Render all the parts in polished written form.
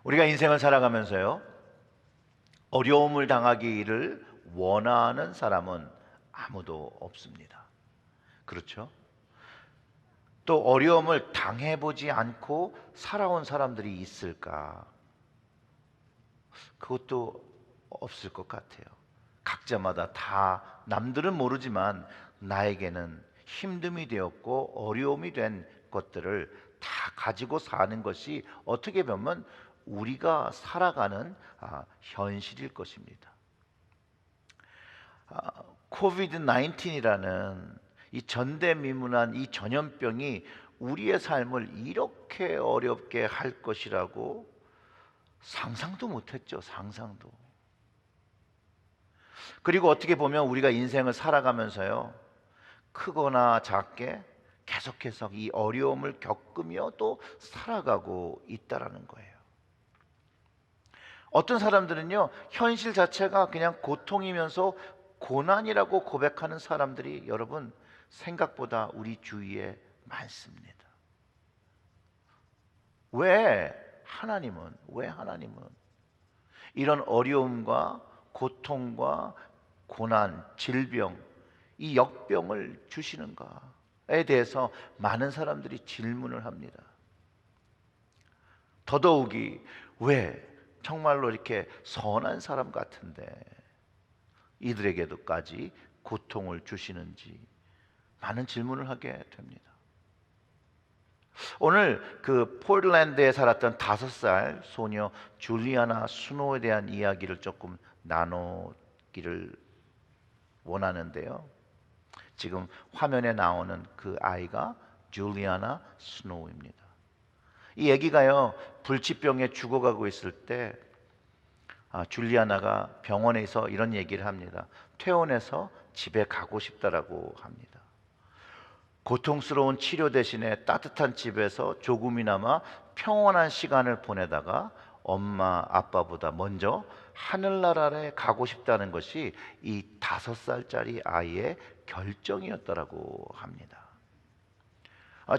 우리가 인생을 살아가면서요, 어려움을 당하기를 원하는 사람은 아무도 없습니다. 그렇죠? 또 어려움을 당해보지 않고 살아온 사람들이 있을까? 그것도 없을 것 같아요. 각자마다 다 남들은 모르지만 나에게는 힘듦이 되었고 어려움이 된 것들을 다 가지고 사는 것이 어떻게 보면 우리가 살아가는 현실일 것입니다. 코비드 19이라는 이 전대미문한 이 전염병이 우리의 삶을 이렇게 어렵게 할 것이라고 상상도 못했죠. 상상도. 그리고 어떻게 보면 우리가 인생을 살아가면서요, 크거나 작게 계속해서 이 어려움을 겪으며 또 살아가고 있다라는 거예요. 어떤 사람들은요, 현실 자체가 그냥 고통이면서 고난이라고 고백하는 사람들이 여러분 생각보다 우리 주위에 많습니다. 왜 하나님은 이런 어려움과 고통과 고난, 질병, 이 역병을 주시는가에 대해서 많은 사람들이 질문을 합니다. 더더욱이 왜 정말로 이렇게 선한 사람 같은데 이들에게도까지 고통을 주시는지 많은 질문을 하게 됩니다. 오늘 그 포틀랜드에 살았던 5살 소녀 줄리아나 스노우에 대한 이야기를 조금 나누기를 원하는데요. 지금 화면에 나오는 그 아이가 줄리아나 스노우입니다. 이 아기가요, 불치병에 죽어가고 있을 때 줄리아나가 병원에서 이런 얘기를 합니다. 퇴원해서 집에 가고 싶다라고 합니다. 고통스러운 치료 대신에 따뜻한 집에서 조금이나마 평온한 시간을 보내다가 엄마 아빠보다 먼저 하늘나라에 가고 싶다는 것이 이 5살짜리 아이의 결정이었다라고 합니다.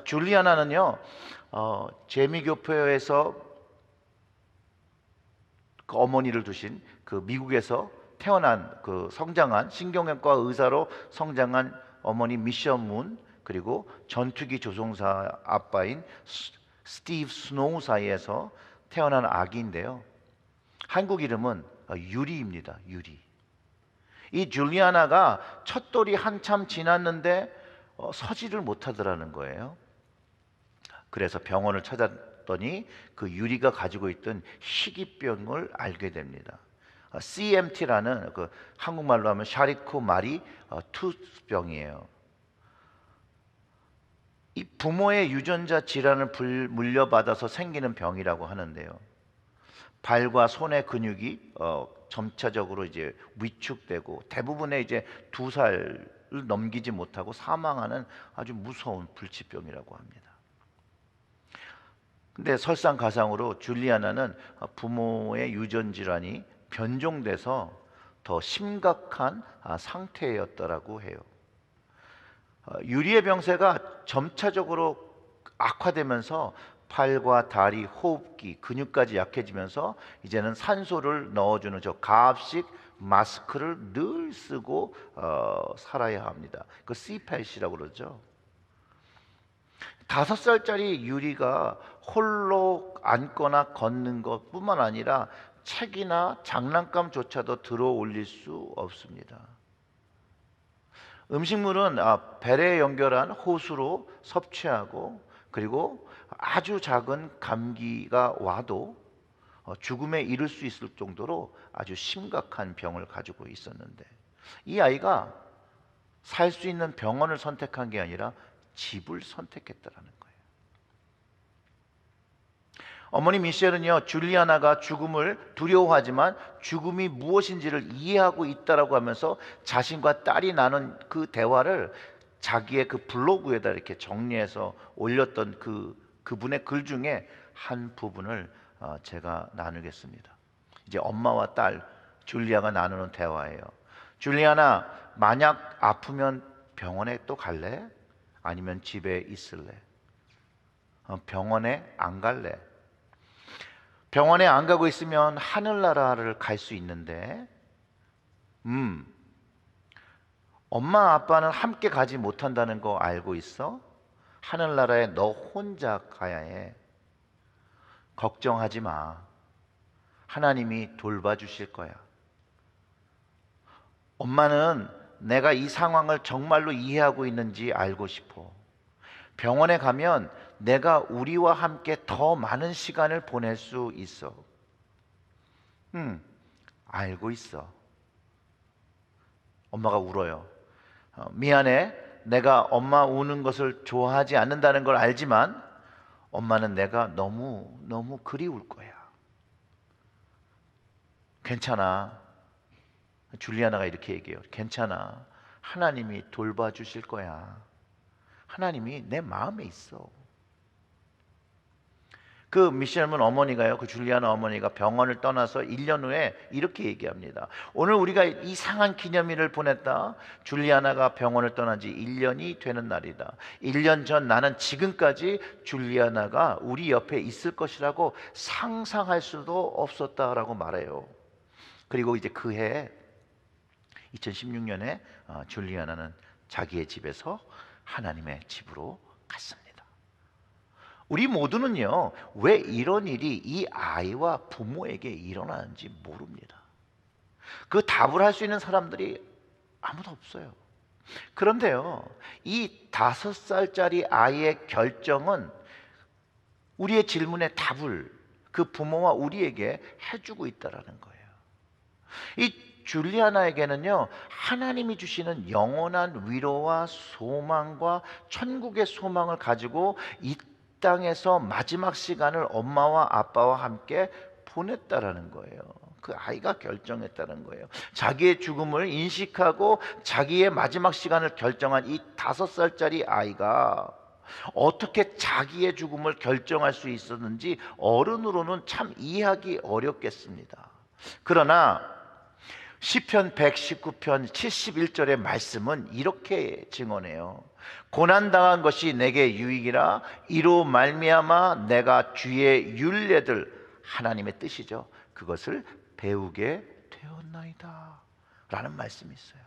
줄리아나는요, 재미교포에서 그 어머니를 두신 그 미국에서 태어난 그 성장한 신경외과 의사로 성장한 어머니 미션 문, 그리고 전투기 조종사 아빠인 스티브 스노우 사이에서 태어난 아기인데요. 한국 이름은 유리입니다. 유리. 이 줄리아나가 첫돌이 한참 지났는데 서지를 못하더라는 거예요. 그래서 병원을 찾았더니 그 유리가 가지고 있던 희귀병을 알게 됩니다. CMT라는 그 한국말로 하면 샤리코 마리 투병이에요. 이 부모의 유전자 질환을 물려받아서 생기는 병이라고 하는데요. 발과 손의 근육이 점차적으로 이제 위축되고 대부분의 이제 2살을 넘기지 못하고 사망하는 아주 무서운 불치병이라고 합니다. 근데 설상가상으로 줄리아나는 부모의 유전 질환이 변종돼서 더 심각한 상태였더라고 해요. 유리의 병세가 점차적으로 악화되면서 팔과 다리, 호흡기, 근육까지 약해지면서 이제는 산소를 넣어주는 저 가압식 마스크를 늘 쓰고 살아야 합니다. 그 CPAP이라고 그러죠. 5살짜리 유리가 홀로 앉거나 걷는 것뿐만 아니라 책이나 장난감조차도 들어 올릴 수 없습니다. 음식물은 배에 연결한 호수로 섭취하고, 그리고 아주 작은 감기가 와도 죽음에 이를 수 있을 정도로 아주 심각한 병을 가지고 있었는데, 이 아이가 살 수 있는 병원을 선택한 게 아니라 집을 선택했다라는 거예요. 어머니 미셸은요, 줄리아나가 죽음을 두려워하지만 죽음이 무엇인지를 이해하고 있다라고 하면서 자신과 딸이 나눈 그 대화를 자기의 그 블로그에다 이렇게 정리해서 올렸던 그분의 글 중에 한 부분을 제가 나누겠습니다. 이제 엄마와 딸 줄리아가 나누는 대화예요. 줄리아나, 만약 아프면 병원에 또 갈래? 아니면 집에 있을래? 병원에 안 갈래? 병원에 안 가고 있으면 하늘나라를 갈 수 있는데, 엄마 아빠는 함께 가지 못한다는 거 알고 있어? 하늘나라에 너 혼자 가야 해. 걱정하지 마. 하나님이 돌봐주실 거야. 엄마는 내가 이 상황을 정말로 이해하고 있는지 알고 싶어. 병원에 가면 내가 우리와 함께 더 많은 시간을 보낼 수 있어. 알고 있어. 엄마가 울어요. 미안해. 내가 엄마 우는 것을 좋아하지 않는다는 걸 알지만 엄마는 내가 너무 그리울 거야. 괜찮아. 줄리아나가 이렇게 얘기해요. 괜찮아. 하나님이 돌봐주실 거야. 하나님이 내 마음에 있어. 그 미셸문 어머니가요, 그 줄리아나 어머니가 병원을 떠나서 1년 후에 이렇게 얘기합니다. 오늘 우리가 이상한 기념일을 보냈다. 줄리아나가 병원을 떠난 지 1년이 되는 날이다. 1년 전 나는 지금까지 줄리아나가 우리 옆에 있을 것이라고 상상할 수도 없었다라고 말해요. 그리고 이제 그 해 2016년에 줄리아나는 자기의 집에서 하나님의 집으로 갔습니다. 우리 모두는요, 왜 이런 일이 이 아이와 부모에게 일어나는지 모릅니다. 그 답을 할 수 있는 사람들이 아무도 없어요. 그런데요, 이 5살짜리 아이의 결정은 우리의 질문에 답을 그 부모와 우리에게 해주고 있다는 거예요. 이 줄리아나에게는요, 하나님이 주시는 영원한 위로와 소망과 천국의 소망을 가지고 이 땅에서 마지막 시간을 엄마와 아빠와 함께 보냈다라는 거예요. 그 아이가 결정했다는 거예요. 자기의 죽음을 인식하고 자기의 마지막 시간을 결정한 이 5살짜리 아이가 어떻게 자기의 죽음을 결정할 수 있었는지 어른으로는 참 이해하기 어렵겠습니다. 그러나 시편 119편 71절의 말씀은 이렇게 증언해요. 고난당한 것이 내게 유익이라 이로 말미암아 내가 주의 율례들, 하나님의 뜻이죠, 그것을 배우게 되었나이다 라는 말씀이 있어요.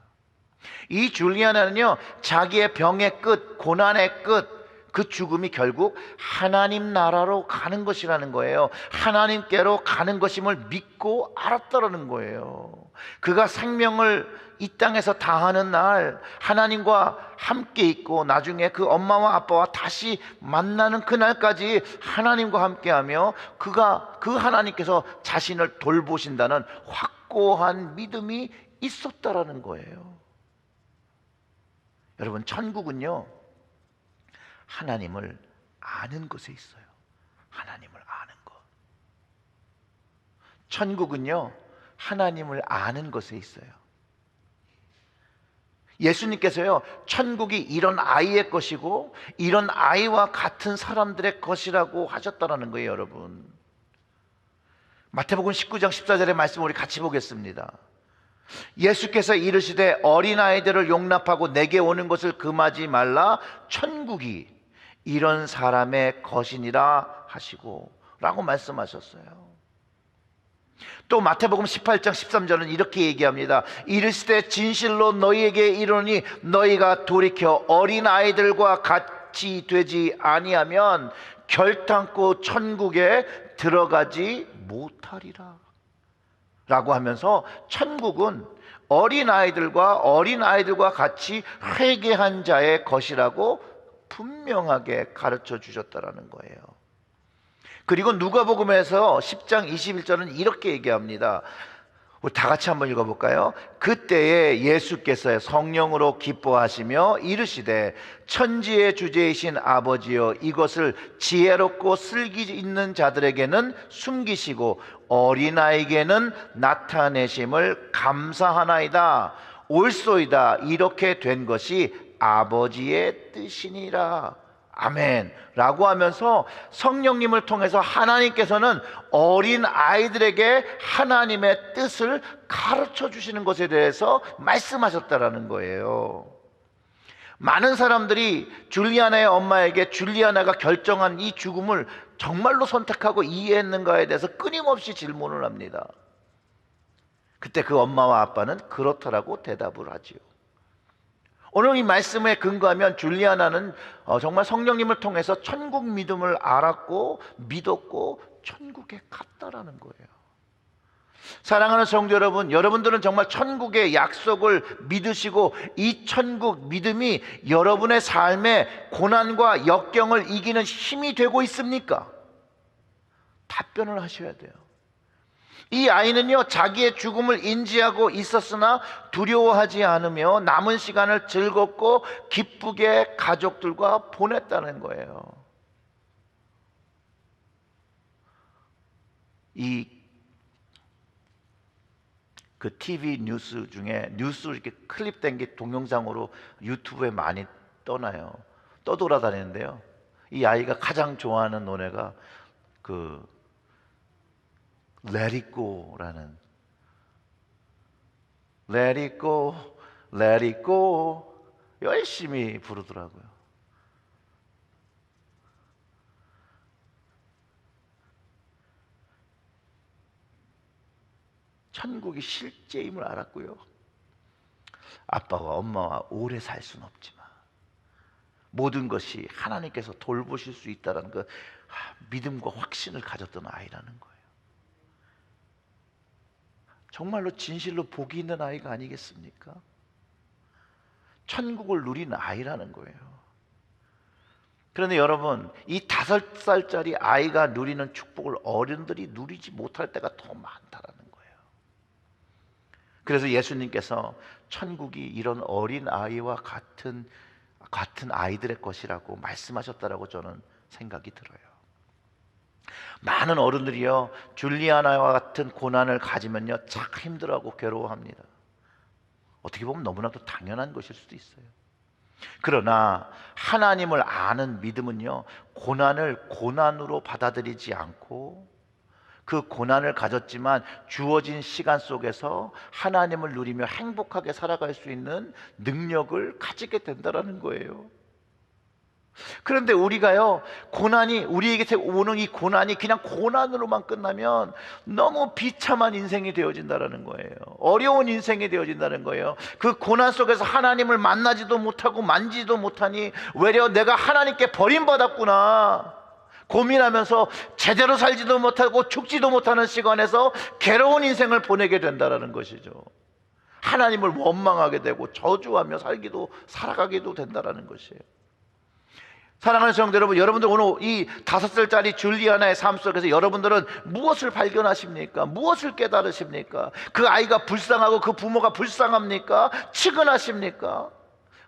이 줄리아나는요, 자기의 병의 끝, 고난의 끝, 그 죽음이 결국 하나님 나라로 가는 것이라는 거예요. 하나님께로 가는 것임을 믿고 알았다라는 거예요. 그가 생명을 이 땅에서 다하는 날 하나님과 함께 있고 나중에 그 엄마와 아빠와 다시 만나는 그날까지 하나님과 함께하며 그 하나님께서 자신을 돌보신다는 확고한 믿음이 있었다라는 거예요. 여러분, 천국은요, 하나님을 아는 것에 있어요. 하나님을 아는 것. 천국은요, 하나님을 아는 것에 있어요. 예수님께서요, 천국이 이런 아이의 것이고 이런 아이와 같은 사람들의 것이라고 하셨다는 거예요. 여러분, 마태복음 19장 14절의 말씀 우리 같이 보겠습니다. 예수께서 이르시되 어린아이들을 용납하고 내게 오는 것을 금하지 말라. 천국이 이런 사람의 것이니라 하시고 라고 말씀하셨어요. 또 마태복음 18장 13절은 이렇게 얘기합니다. 이르시되 진실로 너희에게 이르노니 너희가 돌이켜 어린아이들과 같이 되지 아니하면 결탄코 천국에 들어가지 못하리라 라고 하면서 천국은 어린아이들과 같이 회개한 자의 것이라고 분명하게 가르쳐 주셨다라는 거예요. 그리고 누가복음에서 10장 21절은 이렇게 얘기합니다. 우리 다 같이 한번 읽어볼까요? 그때에 예수께서 성령으로 기뻐하시며 이르시되 천지의 주제이신 아버지여 이것을 지혜롭고 슬기 있는 자들에게는 숨기시고 어린아이에게는 나타내심을 감사하나이다. 옳소이다. 이렇게 된 것이 아버지의 뜻이니라. 아멘 라고 하면서 성령님을 통해서 하나님께서는 어린 아이들에게 하나님의 뜻을 가르쳐 주시는 것에 대해서 말씀하셨다라는 거예요. 많은 사람들이 줄리아나의 엄마에게 줄리아나가 결정한 이 죽음을 정말로 선택하고 이해했는가에 대해서 끊임없이 질문을 합니다. 그때 그 엄마와 아빠는 그렇다라고 대답을 하지요. 오늘 이 말씀에 근거하면 줄리아나는 정말 성령님을 통해서 천국 믿음을 알았고 믿었고 천국에 갔다라는 거예요. 사랑하는 성도 여러분, 여러분들은 정말 천국의 약속을 믿으시고 이 천국 믿음이 여러분의 삶의 고난과 역경을 이기는 힘이 되고 있습니까? 답변을 하셔야 돼요. 이 아이는요, 자기의 죽음을 인지하고 있었으나 두려워하지 않으며 남은 시간을 즐겁고 기쁘게 가족들과 보냈다는 거예요. 그 TV 뉴스 중에 뉴스 이렇게 클립된 게 동영상으로 유튜브에 많이 떠돌아다니는데요. 이 아이가 가장 좋아하는 노래가 그 Let It Go라는 Let It Go, Let It Go 열심히 부르더라고요. 천국이 실제임을 알았고요. 아빠와 엄마와 오래 살 수는 없지만 모든 것이 하나님께서 돌보실 수 있다는 그 믿음과 확신을 가졌던 아이라는 거예요. 정말로 진실로 복이 있는 아이가 아니겠습니까? 천국을 누린 아이라는 거예요. 그런데 여러분, 이 5살짜리 아이가 누리는 축복을 어른들이 누리지 못할 때가 더 많다라는 거예요. 그래서 예수님께서 천국이 이런 어린 아이와 같은 아이들의 것이라고 말씀하셨다라고 저는 생각이 들어요. 많은 어른들이요, 줄리아나와 같은 고난을 가지면요 참 힘들어하고 괴로워합니다. 어떻게 보면 너무나도 당연한 것일 수도 있어요. 그러나 하나님을 아는 믿음은요, 고난을 고난으로 받아들이지 않고 그 고난을 가졌지만 주어진 시간 속에서 하나님을 누리며 행복하게 살아갈 수 있는 능력을 가지게 된다는 거예요. 그런데 우리가요, 우리에게 오는 이 고난이 그냥 고난으로만 끝나면 너무 비참한 인생이 되어진다는 거예요. 어려운 인생이 되어진다는 거예요. 그 고난 속에서 하나님을 만나지도 못하고 만지도 못하니 외려 내가 하나님께 버림받았구나 고민하면서 제대로 살지도 못하고 죽지도 못하는 시간에서 괴로운 인생을 보내게 된다는 것이죠. 하나님을 원망하게 되고 저주하며 살아가기도 된다는 것이에요. 사랑하는 성도 여러분, 여러분들 오늘 이 5살짜리 줄리아나의 삶 속에서 여러분들은 무엇을 발견하십니까? 무엇을 깨달으십니까? 그 아이가 불쌍하고 그 부모가 불쌍합니까? 측은하십니까?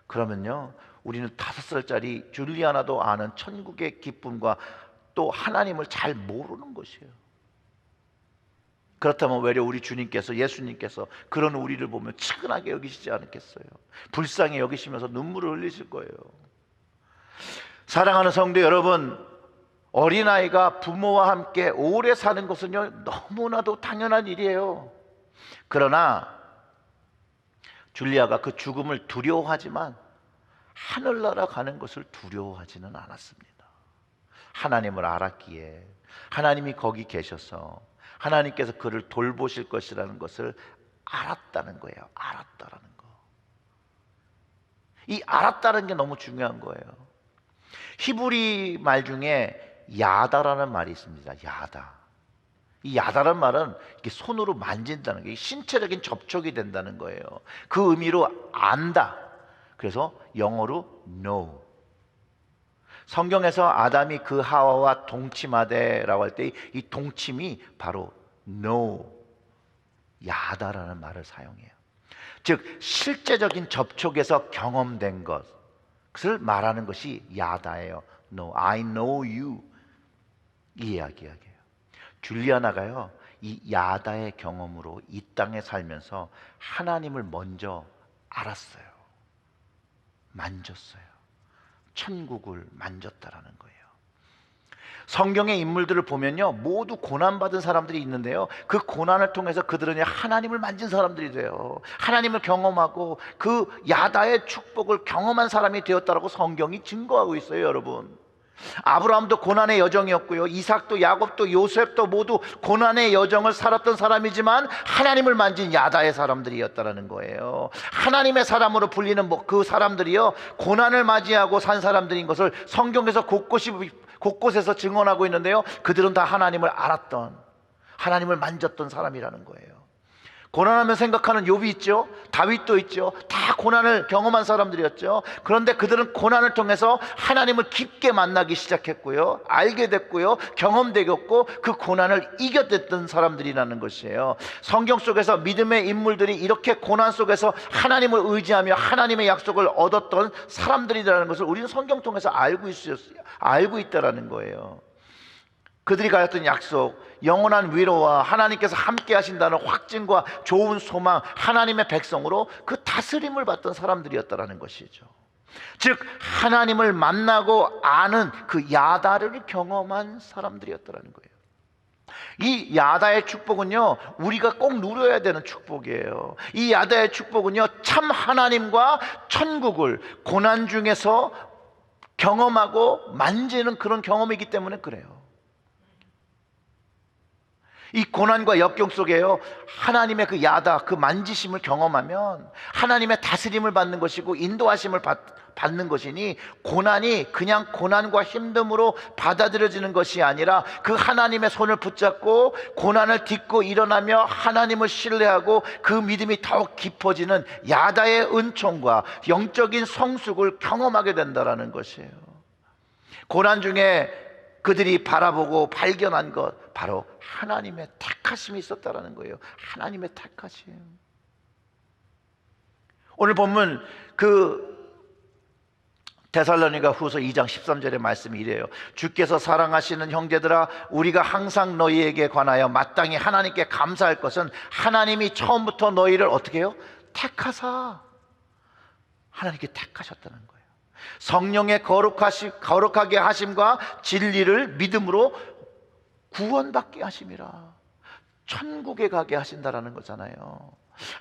그러면요, 우리는 5살짜리 줄리아나도 아는 천국의 기쁨과 또 하나님을 잘 모르는 것이에요. 그렇다면 외려 우리 주님께서, 예수님께서 그런 우리를 보면 측은하게 여기시지 않겠어요? 불쌍히 여기시면서 눈물을 흘리실 거예요. 사랑하는 성도 여러분, 어린아이가 부모와 함께 오래 사는 것은요 너무나도 당연한 일이에요. 그러나 줄리아가 그 죽음을 두려워하지만 하늘나라 가는 것을 두려워하지는 않았습니다. 하나님을 알았기에, 하나님이 거기 계셔서 하나님께서 그를 돌보실 것이라는 것을 알았다는 거예요. 알았다라는 거. 이 알았다는 게 너무 중요한 거예요. 히브리 말 중에 야다라는 말이 있습니다. 야다. 이 야다라는 말은 이렇게 손으로 만진다는 게 신체적인 접촉이 된다는 거예요. 그 의미로 안다. 그래서 영어로 know. 성경에서 아담이 그 하와와 동침하되라고 할 때 이 동침이 바로 know, 야다라는 말을 사용해요. 즉 실제적인 접촉에서 경험된 것을 말하는 것이 야다예요. know, I know you, 이 이야기예요. 줄리아나가요 이 야다의 경험으로 이 땅에 살면서 하나님을 먼저 알았어요. 만졌어요. 천국을 만졌다라는 거예요. 성경의 인물들을 보면요, 모두 고난받은 사람들이 있는데요, 그 고난을 통해서 그들은 하나님을 만진 사람들이 돼요. 하나님을 경험하고 그 야다의 축복을 경험한 사람이 되었다라고 성경이 증거하고 있어요. 여러분, 아브라함도 고난의 여정이었고요, 이삭도 야곱도 요셉도 모두 고난의 여정을 살았던 사람이지만 하나님을 만진 야다의 사람들이었다라는 거예요. 하나님의 사람으로 불리는 그 사람들이요, 고난을 맞이하고 산 사람들인 것을 성경에서 곳곳에서 증언하고 있는데요, 그들은 다 하나님을 알았던, 하나님을 만졌던 사람이라는 거예요. 고난하면 생각하는 욥이 있죠, 다윗도 있죠. 다 고난을 경험한 사람들이었죠. 그런데 그들은 고난을 통해서 하나님을 깊게 만나기 시작했고요, 알게 됐고요, 경험되었고 그 고난을 이겨냈던 사람들이라는 것이에요. 성경 속에서 믿음의 인물들이 이렇게 고난 속에서 하나님을 의지하며 하나님의 약속을 얻었던 사람들이라는 것을 우리는 성경 통해서 알고 있다라는 거예요. 그들이 가졌던 약속, 영원한 위로와 하나님께서 함께 하신다는 확증과 좋은 소망, 하나님의 백성으로 그 다스림을 받던 사람들이었다라는 것이죠. 즉 하나님을 만나고 아는 그 야다를 경험한 사람들이었다라는 거예요. 이 야다의 축복은요, 우리가 꼭 누려야 되는 축복이에요. 이 야다의 축복은요, 참 하나님과 천국을 고난 중에서 경험하고 만지는 그런 경험이기 때문에 그래요. 이 고난과 역경 속에요, 하나님의 그 야다, 그 만지심을 경험하면 하나님의 다스림을 받는 것이고 인도하심을 받는 것이니, 고난이 그냥 고난과 힘듦으로 받아들여지는 것이 아니라 그 하나님의 손을 붙잡고 고난을 딛고 일어나며 하나님을 신뢰하고 그 믿음이 더욱 깊어지는 야다의 은총과 영적인 성숙을 경험하게 된다는 것이에요. 고난 중에 그들이 바라보고 발견한 것, 바로 하나님의 택하심이 있었다라는 거예요. 하나님의 택하심. 오늘 본문 데살로니가 후서 2장 13절의 말씀이 이래요. 주께서 사랑하시는 형제들아, 우리가 항상 너희에게 관하여 마땅히 하나님께 감사할 것은 하나님이 처음부터 너희를 어떻게 해요? 택하사, 하나님께 택하셨다는 거예요. 성령의 거룩하게 하심과 진리를 믿음으로 구원받게 하심이라. 천국에 가게 하신다라는 거잖아요.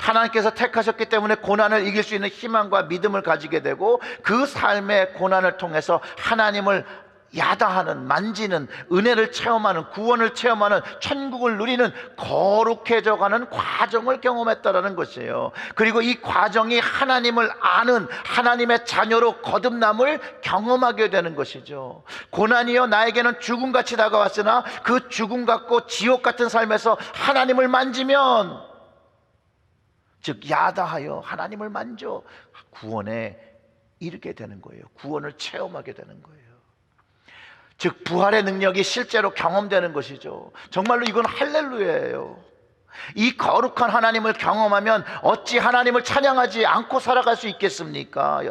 하나님께서 택하셨기 때문에 고난을 이길 수 있는 희망과 믿음을 가지게 되고, 그 삶의 고난을 통해서 하나님을 야다하는, 만지는, 은혜를 체험하는, 구원을 체험하는, 천국을 누리는 거룩해져가는 과정을 경험했다라는 것이에요. 그리고 이 과정이 하나님을 아는 하나님의 자녀로 거듭남을 경험하게 되는 것이죠. 고난이요, 나에게는 죽음같이 다가왔으나 그 죽음 같고 지옥 같은 삶에서 하나님을 만지면, 즉 야다하여 하나님을 만져 구원에 이르게 되는 거예요. 구원을 체험하게 되는 거예요. 즉 부활의 능력이 실제로 경험되는 것이죠. 정말로 이건 할렐루야예요. 이 거룩한 하나님을 경험하면 어찌 하나님을 찬양하지 않고 살아갈 수 있겠습니까?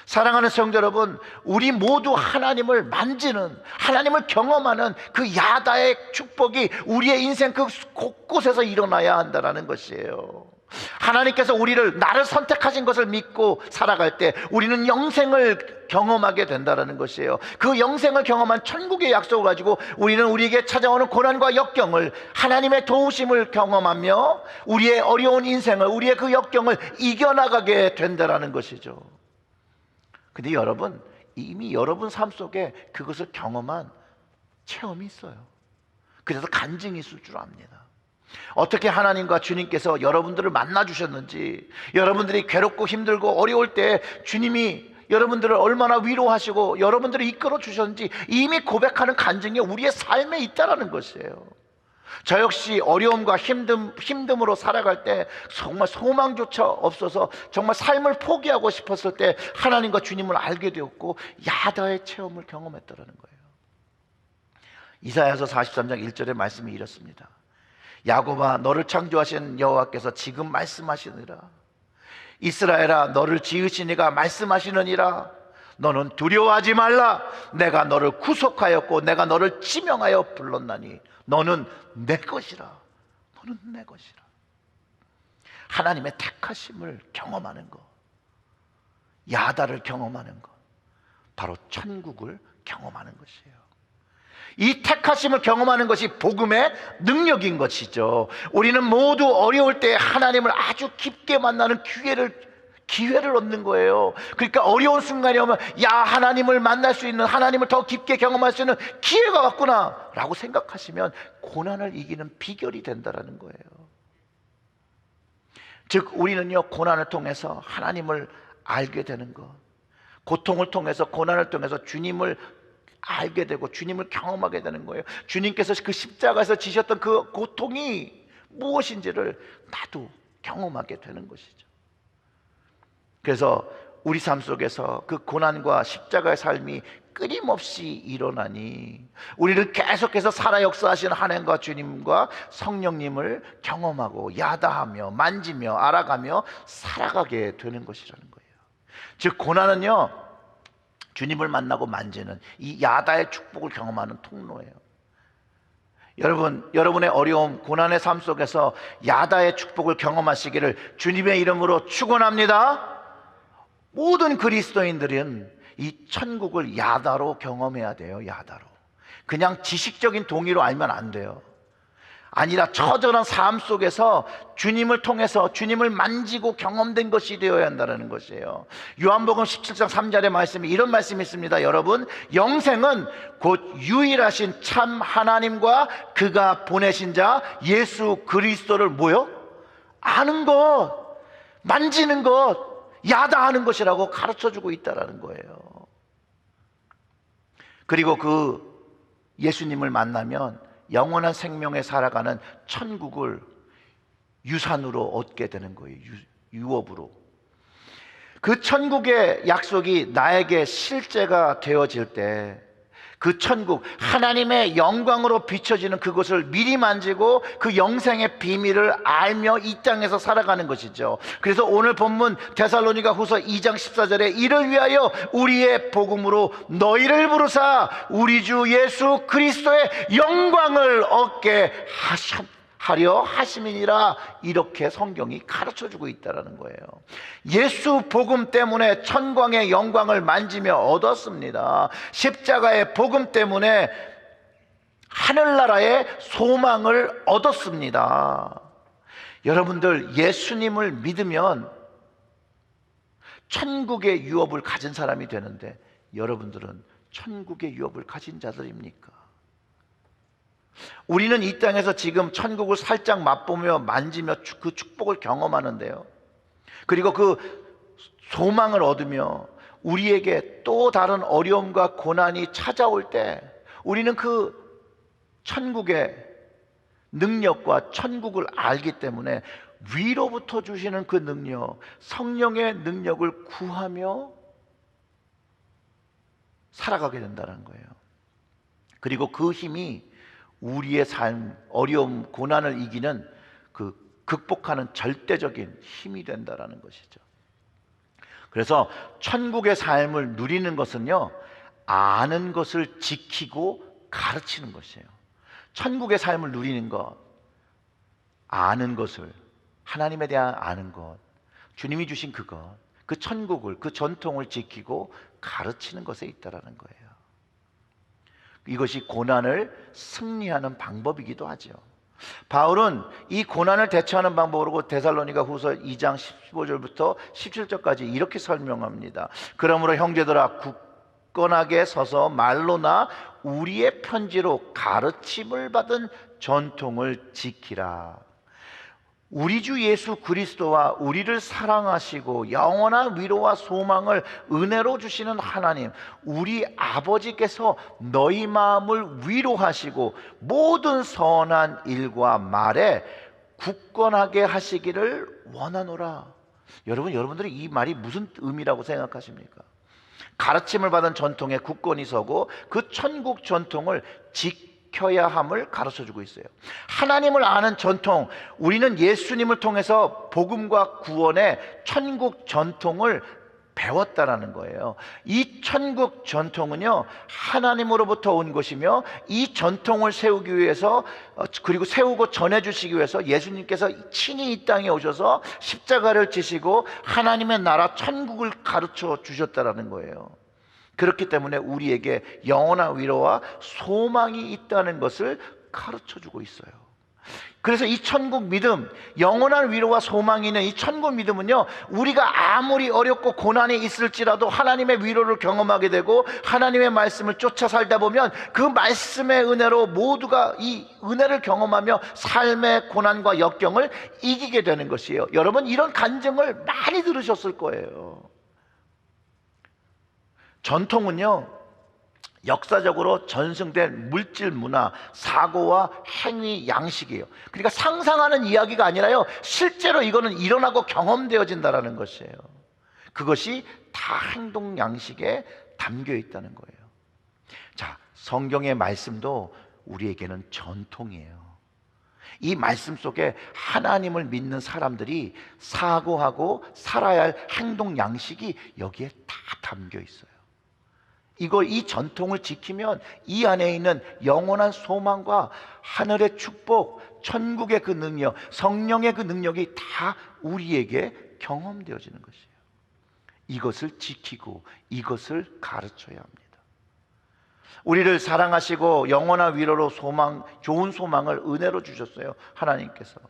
사랑하는 성도 여러분, 우리 모두 하나님을 만지는, 하나님을 경험하는 그 야다의 축복이 우리의 인생 그 곳곳에서 일어나야 한다는 것이에요. 하나님께서 나를 선택하신 것을 믿고 살아갈 때 우리는 영생을 경험하게 된다는 것이에요. 그 영생을 경험한 천국의 약속을 가지고 우리는 우리에게 찾아오는 고난과 역경을, 하나님의 도우심을 경험하며 우리의 어려운 인생을, 우리의 그 역경을 이겨나가게 된다는 것이죠. 근데 여러분, 이미 여러분 삶 속에 그것을 경험한 체험이 있어요. 그래서 간증이 있을 줄 압니다. 어떻게 하나님과 주님께서 여러분들을 만나 주셨는지, 여러분들이 괴롭고 힘들고 어려울 때 주님이 여러분들을 얼마나 위로하시고 여러분들을 이끌어 주셨는지 이미 고백하는 간증이 우리의 삶에 있다는 것이에요. 저 역시 어려움과 힘듦으로 살아갈 때 정말 소망조차 없어서 정말 삶을 포기하고 싶었을 때 하나님과 주님을 알게 되었고 야다의 체험을 경험했다는 거예요. 이사야서 43장 1절의 말씀이 이렇습니다. 야곱아, 너를 창조하신 여호와께서 지금 말씀하시느니라. 이스라엘아, 너를 지으신 이가 말씀하시느니라. 너는 두려워하지 말라. 내가 너를 구속하였고 내가 너를 지명하여 불렀나니 너는 내 것이라. 너는 내 것이라. 하나님의 택하심을 경험하는 것, 야다를 경험하는 것, 바로 천국을 경험하는 것이에요. 이 택하심을 경험하는 것이 복음의 능력인 것이죠. 우리는 모두 어려울 때 하나님을 아주 깊게 만나는 기회를 얻는 거예요. 그러니까 어려운 순간이 오면 야, 하나님을 만날 수 있는, 하나님을 더 깊게 경험할 수 있는 기회가 왔구나 라고 생각하시면 고난을 이기는 비결이 된다는 거예요. 즉 우리는요, 고난을 통해서 하나님을 알게 되는 것, 고통을 통해서, 고난을 통해서 주님을 알게 되고 주님을 경험하게 되는 거예요. 주님께서 그 십자가에서 지셨던 그 고통이 무엇인지를 나도 경험하게 되는 것이죠. 그래서 우리 삶 속에서 그 고난과 십자가의 삶이 끊임없이 일어나니 우리를 계속해서 살아 역사하시는 하나님과 주님과 성령님을 경험하고 야다하며 만지며 알아가며 살아가게 되는 것이라는 거예요. 즉 고난은요, 주님을 만나고 만지는 이 야다의 축복을 경험하는 통로예요. 여러분의 어려움, 고난의 삶 속에서 야다의 축복을 경험하시기를 주님의 이름으로 축원합니다. 모든 그리스도인들은 이 천국을 야다로 경험해야 돼요. 야다로. 그냥 지식적인 동의로 알면 안 돼요. 아니라 처절한 삶 속에서 주님을 통해서 주님을 만지고 경험된 것이 되어야 한다는 것이에요. 요한복음 17장 3절의 말씀이 이런 말씀이 있습니다. 여러분, 영생은 곧 유일하신 참 하나님과 그가 보내신 자 예수 그리스도를 뭐요? 아는 것, 만지는 것, 야다하는 것이라고 가르쳐주고 있다는 거예요. 그리고 그 예수님을 만나면 영원한 생명에 살아가는 천국을 유산으로 얻게 되는 거예요. 유업으로. 그 천국의 약속이 나에게 실제가 되어질 때 그 천국, 하나님의 영광으로 비춰지는 그곳을 미리 만지고 그 영생의 비밀을 알며 이 땅에서 살아가는 것이죠. 그래서 오늘 본문 데살로니가 후서 2장 14절에 이를 위하여 우리의 복음으로 너희를 부르사 우리 주 예수 그리스도의 영광을 얻게 하려 하심이니라, 이렇게 성경이 가르쳐주고 있다는 거예요. 예수 복음 때문에 천광의 영광을 만지며 얻었습니다. 십자가의 복음 때문에 하늘나라의 소망을 얻었습니다. 여러분들, 예수님을 믿으면 천국의 유업을 가진 사람이 되는데 여러분들은 천국의 유업을 가진 자들입니까? 우리는 이 땅에서 지금 천국을 살짝 맛보며 만지며 그 축복을 경험하는데요, 그리고 그 소망을 얻으며 우리에게 또 다른 어려움과 고난이 찾아올 때 우리는 그 천국의 능력과 천국을 알기 때문에 위로부터 주시는 그 능력, 성령의 능력을 구하며 살아가게 된다는 거예요. 그리고 그 힘이 우리의 삶, 어려움, 고난을 이기는 그 극복하는 절대적인 힘이 된다는 것이죠. 그래서 천국의 삶을 누리는 것은요, 아는 것을 지키고 가르치는 것이에요. 천국의 삶을 누리는 것, 아는 것을, 하나님에 대한 아는 것, 주님이 주신 그것, 그 천국을, 그 전통을 지키고 가르치는 것에 있다는 거예요. 이것이 고난을 승리하는 방법이기도 하죠. 바울은 이 고난을 대처하는 방법으로 데살로니가 후서 2장 15절부터 17절까지 이렇게 설명합니다. 그러므로 형제들아, 굳건하게 서서 말로나 우리의 편지로 가르침을 받은 전통을 지키라. 우리 주 예수 그리스도와 우리를 사랑하시고 영원한 위로와 소망을 은혜로 주시는 하나님, 우리 아버지께서 너희 마음을 위로하시고 모든 선한 일과 말에 굳건하게 하시기를 원하노라. 여러분들이 이 말이 무슨 의미라고 생각하십니까? 가르침을 받은 전통에 굳건히 서고 그 천국 전통을 지켜야 함을 가르쳐주고 있어요. 하나님을 아는 전통, 우리는 예수님을 통해서 복음과 구원의 천국 전통을 배웠다라는 거예요. 이 천국 전통은요, 하나님으로부터 온 것이며 이 전통을 세우기 위해서, 그리고 세우고 전해주시기 위해서 예수님께서 친히 이 땅에 오셔서 십자가를 지시고 하나님의 나라 천국을 가르쳐 주셨다라는 거예요. 그렇기 때문에 우리에게 영원한 위로와 소망이 있다는 것을 가르쳐주고 있어요. 그래서 이 천국 믿음, 영원한 위로와 소망이 있는 이 천국 믿음은요, 우리가 아무리 어렵고 고난이 있을지라도 하나님의 위로를 경험하게 되고 하나님의 말씀을 쫓아 살다 보면 그 말씀의 은혜로 모두가 이 은혜를 경험하며 삶의 고난과 역경을 이기게 되는 것이에요. 여러분, 이런 간증을 많이 들으셨을 거예요. 전통은요, 역사적으로 전승된 물질 문화, 사고와 행위 양식이에요. 그러니까 상상하는 이야기가 아니라요, 실제로 이거는 일어나고 경험되어진다는 것이에요. 그것이 다 행동 양식에 담겨 있다는 거예요. 자, 성경의 말씀도 우리에게는 전통이에요. 이 말씀 속에 하나님을 믿는 사람들이 사고하고 살아야 할 행동 양식이 여기에 다 담겨 있어요. 이 전통을 지키면 이 안에 있는 영원한 소망과 하늘의 축복, 천국의 그 능력, 성령의 그 능력이 다 우리에게 경험되어지는 것이에요. 이것을 지키고 이것을 가르쳐야 합니다. 우리를 사랑하시고 영원한 위로로 좋은 소망을 은혜로 주셨어요, 하나님께서.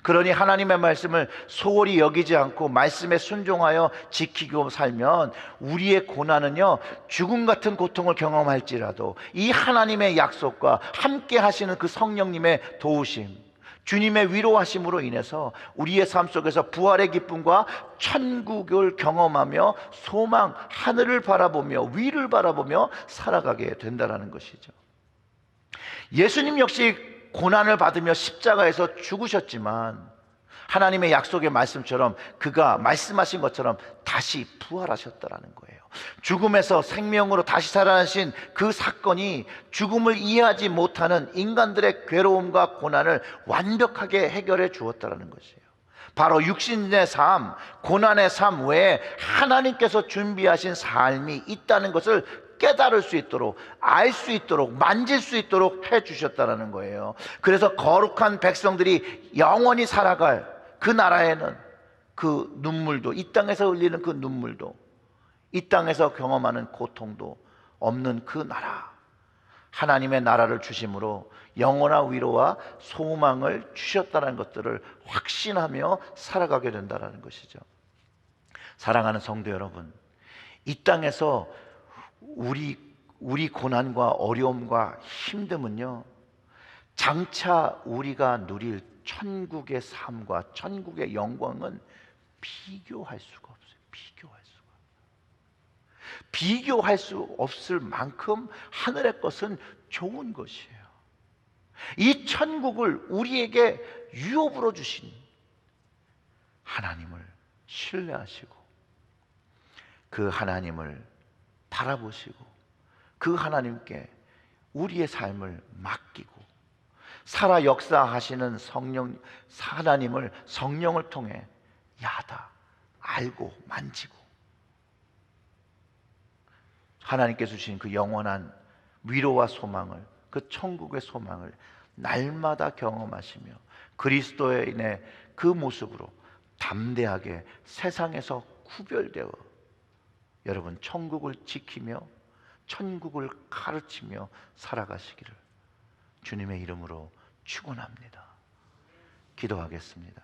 그러니 하나님의 말씀을 소홀히 여기지 않고 말씀에 순종하여 지키고 살면 우리의 고난은요, 죽음 같은 고통을 경험할지라도 이 하나님의 약속과 함께 하시는 그 성령님의 도우심, 주님의 위로하심으로 인해서 우리의 삶 속에서 부활의 기쁨과 천국을 경험하며 소망, 하늘을 바라보며 위를 바라보며 살아가게 된다는 것이죠. 예수님 역시 고난을 받으며 십자가에서 죽으셨지만 하나님의 약속의 말씀처럼 그가 말씀하신 것처럼 다시 부활하셨다는 거예요. 죽음에서 생명으로 다시 살아나신 그 사건이 죽음을 이해하지 못하는 인간들의 괴로움과 고난을 완벽하게 해결해 주었다는 것이에요. 바로 육신의 삶, 고난의 삶 외에 하나님께서 준비하신 삶이 있다는 것을 깨달을 수 있도록, 알 수 있도록, 만질 수 있도록 해주셨다는 거예요. 그래서 거룩한 백성들이 영원히 살아갈 그 나라에는 그 눈물도, 이 땅에서 흘리는 그 눈물도, 이 땅에서 경험하는 고통도 없는 그 나라, 하나님의 나라를 주심으로 영원한 위로와 소망을 주셨다는 것들을 확신하며 살아가게 된다는 것이죠. 사랑하는 성도 여러분, 이 땅에서 우리 고난과 어려움과 힘듦은요, 장차 우리가 누릴 천국의 삶과 천국의 영광은 비교할 수가 없어요. 비교할 수 없을 만큼 하늘의 것은 좋은 것이에요. 이 천국을 우리에게 유업으로 주신 하나님을 신뢰하시고 그 하나님을 바라보시고 그 하나님께 우리의 삶을 맡기고 살아 역사하시는 하나님을 성령을 통해 야다 알고 만지고 하나님께 주신 그 영원한 위로와 소망을, 그 천국의 소망을 날마다 경험하시며 그리스도에 인해 그 모습으로 담대하게 세상에서 구별되어 여러분 천국을 지키며 천국을 가르치며 살아가시기를 주님의 이름으로 축원합니다. 기도하겠습니다.